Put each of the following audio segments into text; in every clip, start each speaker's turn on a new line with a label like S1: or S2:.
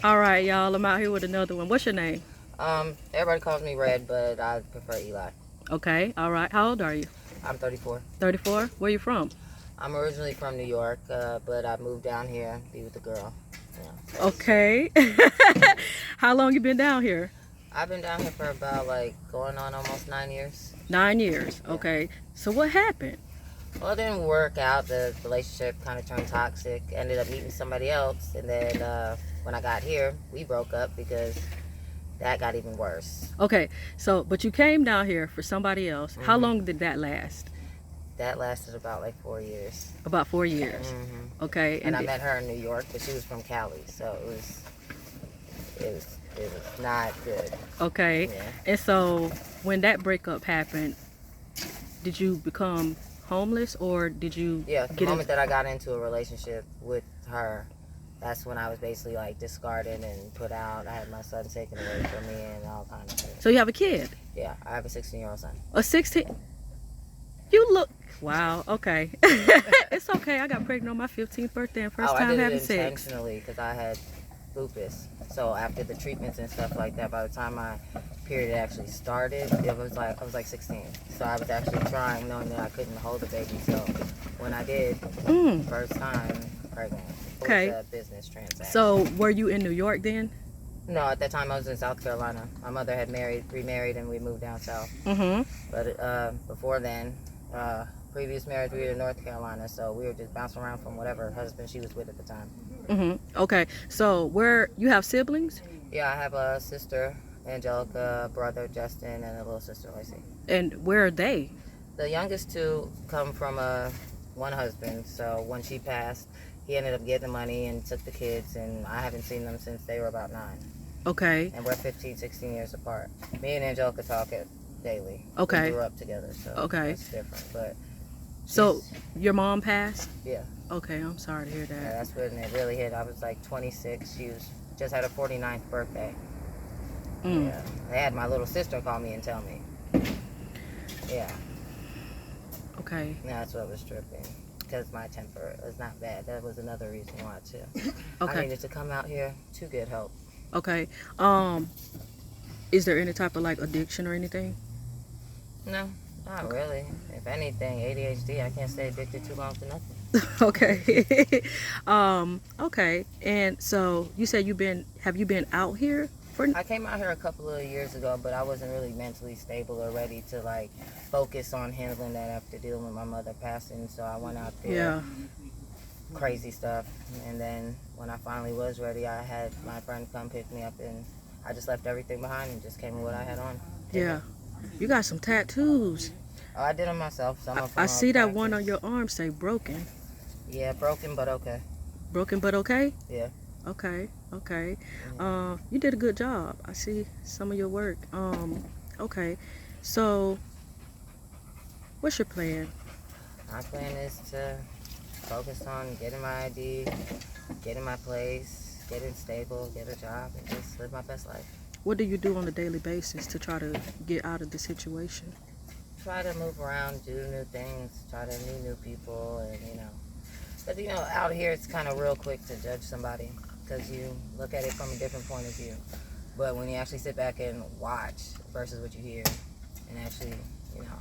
S1: All right, y'all. I'm out here with another one. What's your name?
S2: Everybody calls me Red, but I prefer Eli.
S1: Okay. All right. How old are you?
S2: I'm 34.
S1: 34. Where you from?
S2: I'm originally from New York, but I moved down here to be with a girl. Yeah.
S1: Okay. How long you been down here?
S2: I've been down here for about going on almost 9 years.
S1: 9 years.
S2: Yeah.
S1: Okay. So what happened?
S2: Well, it didn't work out. The relationship kind of turned toxic. Ended up meeting somebody else, and then when I got here, we broke up because that got even worse.
S1: Okay. So, but you came down here for somebody else.
S2: Mm-hmm.
S1: How long did that last?
S2: That lasted about 4 years.
S1: About 4 years.
S2: Mm-hmm.
S1: Okay.
S2: And I met her in New York, but she was from Cali, so it was not good.
S1: Okay.
S2: Yeah.
S1: And so when that breakup happened, did you become homeless or did you
S2: The moment that I got into a relationship with her, that's when I was basically discarded and put out. I had my son taken away from me and all kinds of things.
S1: So you have a kid?
S2: Yeah, I have a 16-year-old son.
S1: A 16? You look... Wow, okay. It's okay. I got pregnant on my 15th birthday and first time having sex.
S2: I did it intentionally because I had lupus. So after the treatments and stuff like that, by the time my period actually started, it was I was 16. So I was actually trying, knowing that I couldn't hold the baby. So when I did, first time pregnant.
S1: Okay.
S2: It was a business transaction.
S1: So were you in New York then?
S2: No, at that time I was in South Carolina. My mother had remarried, and we moved down south.
S1: Mm-hmm.
S2: But before then, previous marriage, we were in North Carolina, so we were just bouncing around from whatever husband she was with at the time.
S1: Mm-hmm. Okay. So where you have siblings?
S2: Yeah, I have a sister, Angelica, brother, Justin, and a little sister, Lacey.
S1: And where are they?
S2: The youngest two come from one husband, so when she passed, he ended up getting the money and took the kids, and I haven't seen them since they were about 9.
S1: Okay.
S2: And we're 15, 16 years apart. Me and Angelica talk daily.
S1: Okay.
S2: We grew up together, so
S1: okay.
S2: That's different. But
S1: so your mom passed?
S2: Yeah.
S1: Okay, I'm sorry to hear that.
S2: Yeah, that's when it really hit. I was 26. She just had her 49th birthday. Yeah. I had my little sister call me and tell me. Yeah.
S1: Okay.
S2: That's what was tripping. Because my temper is not bad. That was another reason why, too.
S1: Okay.
S2: I needed to come out here to get help.
S1: Okay. Is there any type of addiction or anything?
S2: No, not really. If anything, ADHD, I can't stay addicted too long to nothing.
S1: Okay. Okay. And so you said have you been out here for?
S2: I came out here a couple of years ago, but I wasn't really mentally stable or ready to focus on handling that after dealing with my mother passing. So I went out there.
S1: Yeah.
S2: Crazy stuff. And then when I finally was ready, I had my friend come pick me up, and I just left everything behind and just came with what I had on.
S1: Yeah. You got some tattoos.
S2: Oh, I did them myself. Some of them
S1: I see that one on your arm say broken.
S2: Yeah, broken but okay.
S1: Broken but okay?
S2: Yeah.
S1: Okay. Okay.
S2: Mm-hmm.
S1: You did a good job. I see some of your work. Okay. So what's your plan?
S2: My plan is to focus on getting my ID, getting my place, getting stable, get a job, and just live my best life.
S1: What do you do on a daily basis to try to get out of the situation?
S2: Try to move around, do new things, try to meet new people, and But out here it's kind of real quick to judge somebody because you look at it from a different point of view. But when you actually sit back and watch versus what you hear, and actually,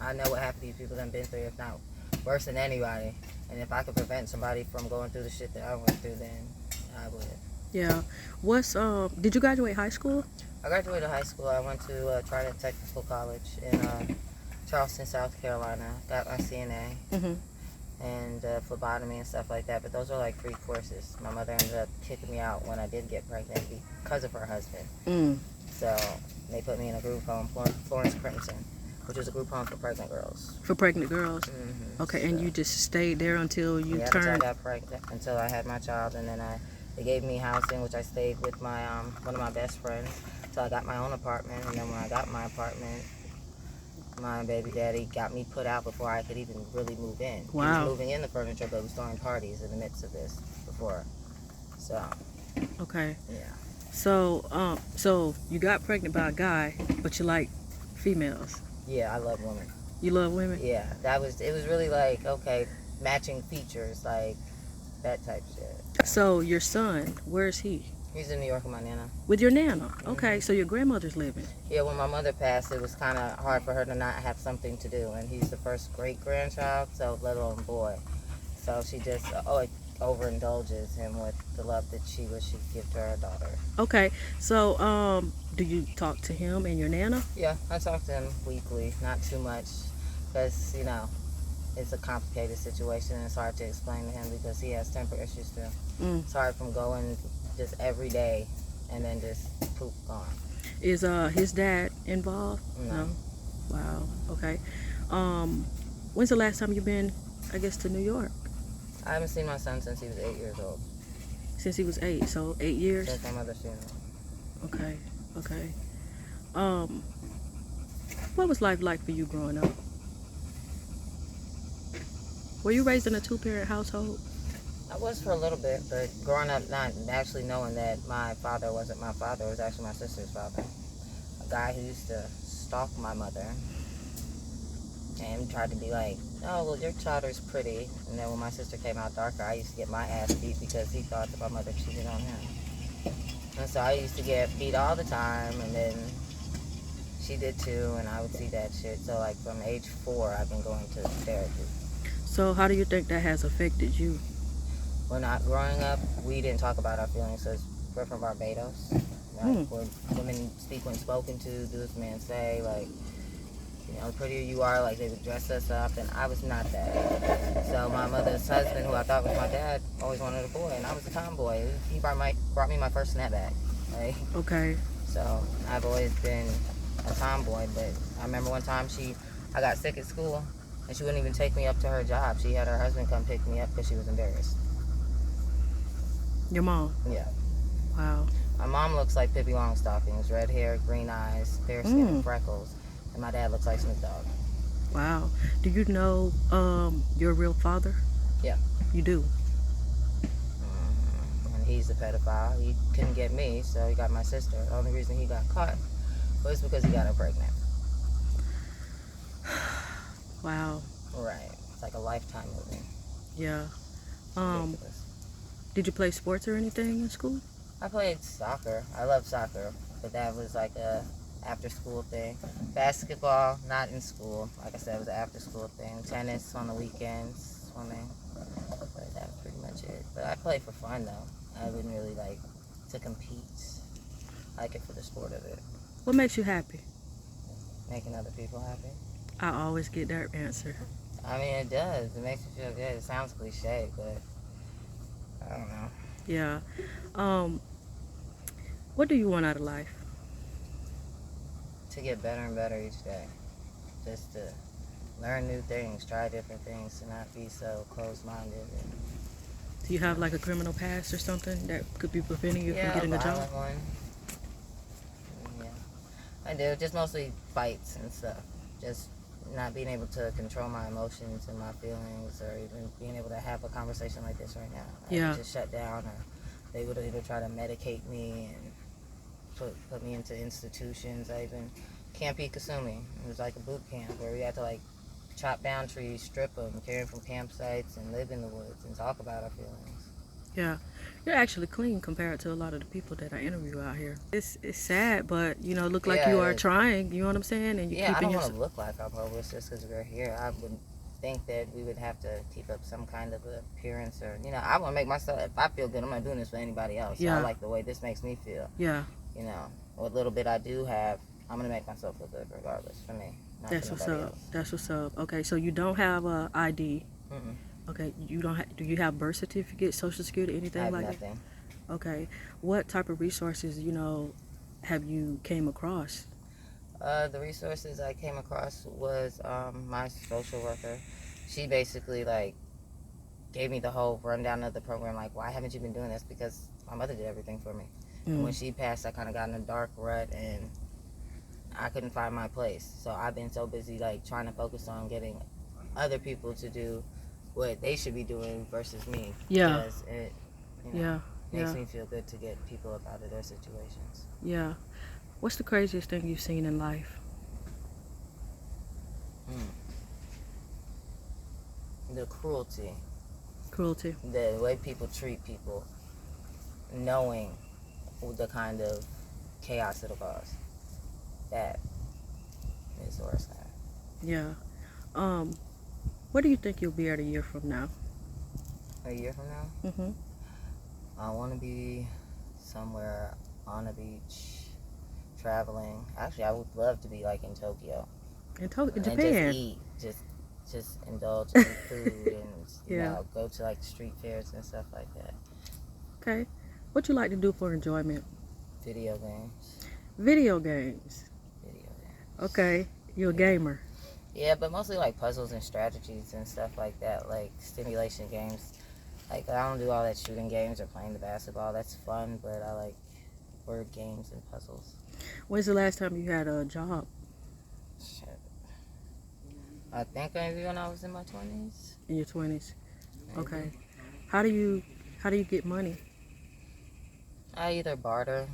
S2: I know what half of these people have been through, if not worse than anybody. And if I could prevent somebody from going through the shit that I went through, then I would.
S1: Yeah. Did you graduate high school?
S2: I graduated high school. I went to Trident Technical College in Charleston, South Carolina. Got my CNA and phlebotomy and stuff like that. But those are free courses. My mother ended up kicking me out when I did get pregnant because of her husband. So they put me in a group home, Florence Crimson, which was a group home for pregnant girls.
S1: For pregnant girls? Okay, so, and you just stayed there until you turned...
S2: until I got pregnant, until I had my child, and then they gave me housing, which I stayed with my one of my best friends. So I got my own apartment, and then when I got my apartment, my baby daddy got me put out before I could even really move in.
S1: Wow.
S2: He was moving in the furniture, but was throwing parties in the midst of this before. So.
S1: Okay.
S2: Yeah.
S1: So you got pregnant by a guy, but you like females.
S2: Yeah, I love women.
S1: You love women?
S2: Yeah, it was really okay, matching features, that type shit.
S1: So your son, where is he?
S2: He's in New York with my nana.
S1: With your nana? Okay, so your grandmother's living.
S2: Yeah, when my mother passed, it was kind of hard for her to not have something to do. And he's the first great-grandchild, so let alone boy. So she just overindulges him with the love that she wish she could give to her daughter.
S1: Okay, so do you talk to him and your nana?
S2: Yeah, I talk to him weekly, not too much, because, you know, it's a complicated situation and it's hard to explain to him because he has temper issues too. It's hard from going just every day and then just poop gone.
S1: Is his dad involved?
S2: No.
S1: Wow. Okay. When's the last time you've been, I guess, to New York?
S2: I haven't seen my son since he was 8 years old.
S1: Since he was 8, so 8 years?
S2: Since my mother's funeral.
S1: Okay. Okay. What was life like for you growing up? Were you raised in a 2-parent household?
S2: I was for a little bit, but growing up not actually knowing that my father wasn't my father, it was actually my sister's father. A guy who used to stalk my mother and tried to be like, oh, well, your daughter's pretty. And then when my sister came out darker, I used to get my ass beat because he thought that my mother cheated on him. And so I used to get beat all the time, and then she did too, and I would see that shit. So like from age 4, I've been going to therapy.
S1: So how do you think that has affected you?
S2: When growing up, we didn't talk about our feelings. So we're from Barbados. Like, where women speak when spoken to, do as men say. Like, you know, the prettier you are, like they would dress us up, and I was not that. So my mother's husband, who I thought was my dad, always wanted a boy, and I was a tomboy. He brought me my first snapback. Like,
S1: Okay.
S2: so I've always been a tomboy. But I remember one time I got sick at school, and she wouldn't even take me up to her job. She had her husband come pick me up because she was embarrassed.
S1: Your mom?
S2: Yeah.
S1: Wow.
S2: My mom looks like Pippi Longstockings, red hair, green eyes, fair skin, and freckles. And my dad looks like Snoop Dogg.
S1: Wow. Do you know your real father?
S2: Yeah.
S1: You do?
S2: And he's a pedophile. He couldn't get me, so he got my sister. The only reason he got caught was because he got her pregnant.
S1: Wow.
S2: Right. It's like a Lifetime movie.
S1: Yeah.
S2: Ridiculous.
S1: Did you play sports or anything in school?
S2: I played soccer. I love soccer, but that was like a after-school thing. Basketball, not in school. Like I said, it was an after-school thing. Tennis on the weekends, swimming. But that was pretty much it. But I played for fun, though. I wouldn't really like to compete. I like it for the sport of it.
S1: What makes you happy?
S2: Making other people happy.
S1: I always get that answer.
S2: I mean, it does. It makes you feel good. It sounds cliche, but I don't know.
S1: Yeah. What do you want out of life?
S2: To get better and better each day. Just to learn new things, try different things, to not be so closed-minded.
S1: Do you have like a criminal past or something that could be preventing you from getting a job?
S2: One. Yeah, I do. Just mostly fights and stuff. Just not being able to control my emotions and my feelings, or even being able to have a conversation like this right now. I would just shut down, or they would either try to medicate me and put me into institutions. I even Camp Kasumi. It was like a boot camp where we had to like chop down trees, strip them, carry them from campsites, and live in the woods and talk about our feelings.
S1: Yeah, you're actually clean compared to a lot of the people that I interview out here. It's sad, but you know, look like you are trying. You know what I'm saying? And
S2: I don't want to look like I'm homeless just because we're here. I would think that we would have to keep up some kind of appearance, or you know, I want to make myself. If I feel good, I'm not doing this for anybody else.
S1: Yeah.
S2: I like the way this makes me feel.
S1: Yeah.
S2: You know, what little bit I do have, I'm gonna make myself feel good regardless. For me.
S1: That's what's up. That's what's up. Okay, so you don't have a ID. Okay, you don't. Do you have birth certificate, social security, anything like that?
S2: Nothing.
S1: Okay, what type of resources have you came across?
S2: The resources I came across was my social worker. She basically like gave me the whole rundown of the program. Like, why haven't you been doing this? Because my mother did everything for me. And when she passed, I kind of got in a dark rut and I couldn't find my place. So I've been so busy like trying to focus on getting other people to do what they should be doing versus me.
S1: Yeah.
S2: Because it makes me feel good to get people up out of their situations.
S1: Yeah. What's the craziest thing you've seen in life?
S2: The cruelty.
S1: Cruelty.
S2: The way people treat people, knowing the kind of chaos it'll cause. That is the worst thing.
S1: Yeah. What do you think you'll be at a year from now?
S2: A year from now,
S1: Mhm.
S2: I want to be somewhere on a beach, traveling. Actually, I would love to be like in Tokyo
S1: In
S2: and just
S1: Japan.
S2: eat, just indulge in food and
S1: Yeah.
S2: go to like street fairs and stuff like that.
S1: Okay. What you like to do for enjoyment?
S2: Video games.
S1: Video games.
S2: Video games.
S1: Okay. You a gamer?
S2: Yeah, but mostly like puzzles and strategies and stuff like that, like stimulation games. Like I don't do all that shooting games or playing the basketball. That's fun, but I like word games and puzzles.
S1: When's the last time you had a job?
S2: Shit. I think maybe when I was in my 20s.
S1: In your 20s.
S2: Maybe.
S1: Okay. How do you get money?
S2: I either barter